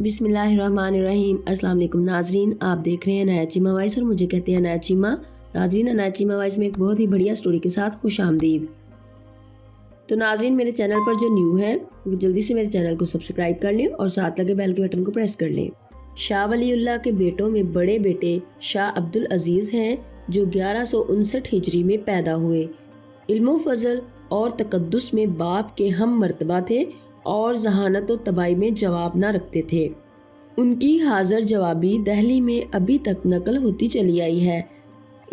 बिस्मिल्लाहिर्रहमानिर्रहीम। अस्सलाम वालेकुम नाजरीन, आप देख रहे हैं अनायाचीमा वॉइस और मुझे कहते हैं अनायाचीमा। नाजरीन, अनायाचीमा वॉइस में एक बहुत ही बढ़िया स्टोरी के साथ खुश आमदीद। तो नाजरीन, मेरे चैनल पर जो न्यू है वो जल्दी से मेरे चैनल को सब्सक्राइब कर लें और साथ लगे बेल के बटन को प्रेस कर लें। शाह वलीउल्लाह के बेटों में बड़े बेटे शाह अब्दुल अजीज़ हैं जो 1159 हिजरी में पैदा हुए। इल्म फजल और तकद्दुस में बाप के हम मर्तबा थे और जहानत और तबाई में जवाब ना रखते थे। उनकी हाजिर जवाबी दहली में अभी तक नकल होती चली आई है।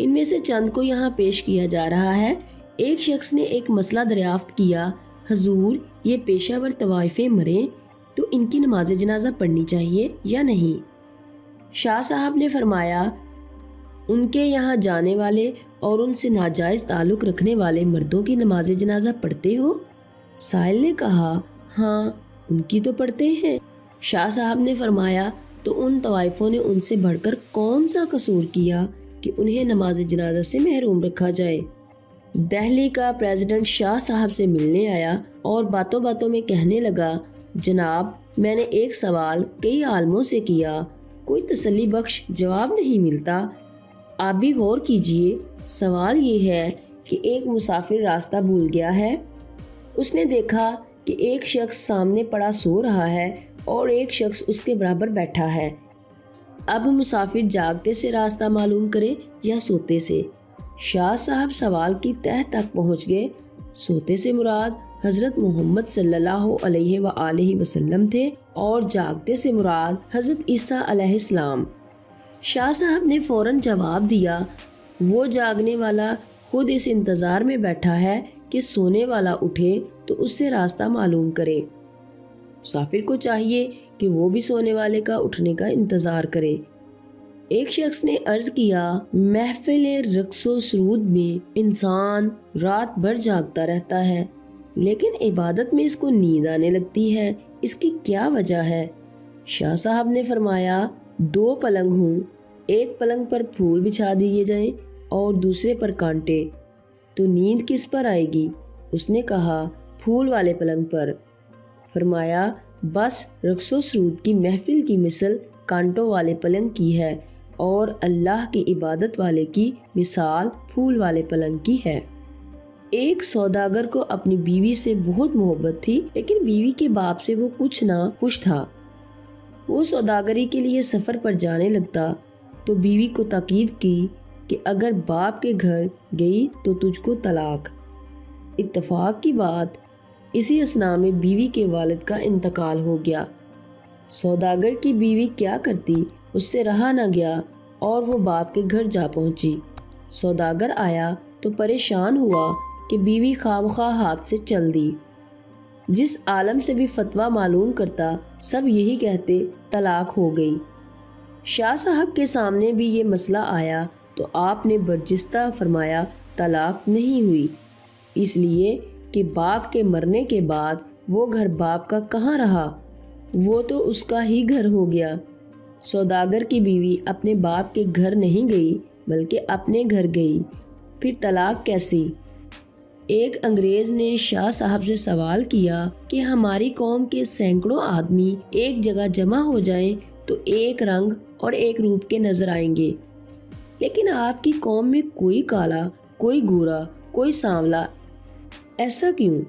इनमें से चंद को यहाँ पेश किया जा रहा है। एक शख्स ने एक मसला दरियाफ्त किया, हजूर, ये पेशावर तवाइफे मरें तो इनकी नमाज जनाजा पढ़नी चाहिए या नहीं? शाह साहब ने फरमाया, उनके यहाँ जाने वाले और उनसे नाजायज़ ताल्लुक़ रखने वाले मर्दों की नमाज जनाजा पढ़ते हो? साइल ने कहा, हाँ, उनकी तो पढ़ते हैं। शाह साहब ने फरमाया, तो उन तवाइफों ने उनसे बढ़कर कौन सा कसूर किया कि उन्हें नमाज जनाजा से महरूम रखा जाए? दिल्ली का प्रेसिडेंट शाह साहब से मिलने आया और बातों बातों में कहने लगा, जनाब, मैंने एक सवाल कई आलमों से किया, कोई तसल्ली बख्श जवाब नहीं मिलता। आप भी गौर कीजिए। सवाल ये है कि एक मुसाफिर रास्ता भूल गया है। उसने देखा कि एक शख्स सामने पड़ा सो रहा है और एक शख्स उसके बराबर बैठा है। अब मुसाफिर जागते से रास्ता मालूम करे या सोते से? शाह साहब सवाल की तह तक पहुंच गए। सोते से मुराद हज़रत मोहम्मद सल्लल्लाहु अलैहि वसल्लम थे और जागते से मुराद हज़रत ईसा अलैहिस्सलाम। शाह साहब ने फ़ौरन जवाब दिया, वो जागने वाला खुद इस इंतज़ार में बैठा है कि सोने वाला उठे तो उससे रास्ता मालूम करे। मुसाफिर को चाहिए कि वो भी सोने वाले का उठने का इंतज़ार करे। एक शख्स ने अर्ज़ किया, महफिल रक्सो सरूद में इंसान रात भर जागता रहता है, लेकिन इबादत में इसको नींद आने लगती है, इसकी क्या वजह है? शाह साहब ने फरमाया, दो पलंग हों, एक पलंग पर फूल बिछा दिए जाएं और दूसरे पर कांटे, तो नींद किस पर आएगी? उसने कहा, फूल वाले पलंग पर। फरमाया, बस रक्सो सरूद की महफिल की मिसल कांटों वाले पलंग की है और अल्लाह की इबादत वाले की मिसाल फूल वाले पलंग की है। एक सौदागर को अपनी बीवी से बहुत मोहब्बत थी, लेकिन बीवी के बाप से वो कुछ ना खुश था। वो सौदागरी के लिए सफ़र पर जाने लगता तो बीवी को ताकीद की कि अगर बाप के घर गई तो तुझको तलाक। इत्तफाक की बात, इसी असना में बीवी के वालिद का इंतकाल हो गया। सौदागर की बीवी क्या करती, उससे रहा न गया और वो बाप के घर जा पहुंची। सौदागर आया तो परेशान हुआ कि बीवी खामखवाह हाथ से चल दी। जिस आलम से भी फतवा मालूम करता सब यही कहते, तलाक हो गई। शाह साहब के सामने भी ये मसला आया तो आपने बर्जिस्ता फरमाया, तलाक नहीं हुई, इसलिए कि बाप के मरने के बाद वो घर बाप का कहाँ रहा, वो तो उसका ही घर हो गया। सौदागर की बीवी अपने बाप के घर नहीं गई बल्कि अपने घर गई, फिर तलाक कैसी? एक अंग्रेज़ ने शाह साहब से सवाल किया कि हमारी कौम के सैकड़ों आदमी एक जगह जमा हो जाएं तो एक रंग और एक रूप के नजर आएंगे, लेकिन आपकी कौम में कोई काला, कोई गोरा, कोई सांवला, ऐसा क्यों?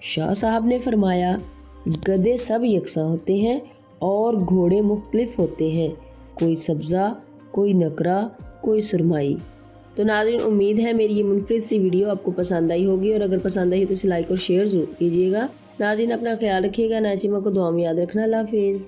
शाह साहब ने फरमाया, गधे सब यकसा होते हैं और घोड़े मुख्तलिफ होते हैं, कोई सब्ज़ा, कोई नकरा, कोई सुरमाई। तो नाज़रीन, उम्मीद है मेरी ये मुनफरिद सी वीडियो आपको पसंद आई होगी और अगर पसंद आई तो इसे लाइक और शेयर ज़रूर कीजिएगा। नाज़रीन, अपना ख्याल रखिएगा। अनायाचीमा को दुआ में याद रखना। अल्लाह हाफ़िज़।